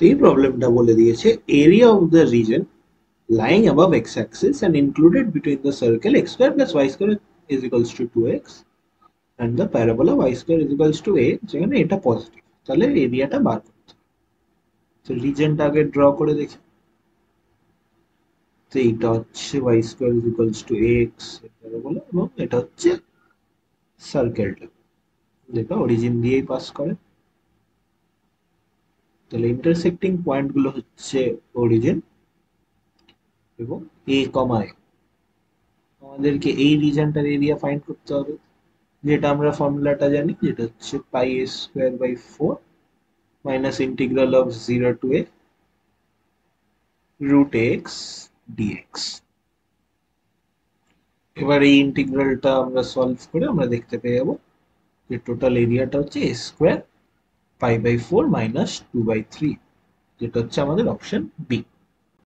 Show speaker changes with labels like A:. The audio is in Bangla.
A: এই প্রবলেমটা বলে দিয়েছে area of the reason lying above x-axis and included between the circle x square plus y square is equals to 2x and the parabola y square is equals to a যেখানে এটা পজিটিভ তাহলে এরিয়াটা বার করতে হবে। তো রিজনটা আগে ড্র করে দেখি। তো এইটা হচ্ছে y square is equals to x parabola এবং এটা হচ্ছে সার্কেলটা যেটা অরিজিন দিয়েই পাস করে। তাহলে ইন্টারসেক্টিং পয়েন্টগুলো হচ্ছে অরিজিন এবং a, a আমাদেরকে এই রিজনটার এরিয়া ফাইন্ড করতে হবে, যেটা আমরা ফর্মুলাটা জানি, যেটা হচ্ছে pi a square by 4 minus integral of 0 to a root x d x. এবার এই ইন্টিগ্রালটা আমরা সলভ করে আমরা দেখতে পেয়ে যাবো যে টোটাল এরিয়াটা হচ্ছে a square pi by 4 minus 2/3, যেটা হচ্ছে আমাদের অপশন বি।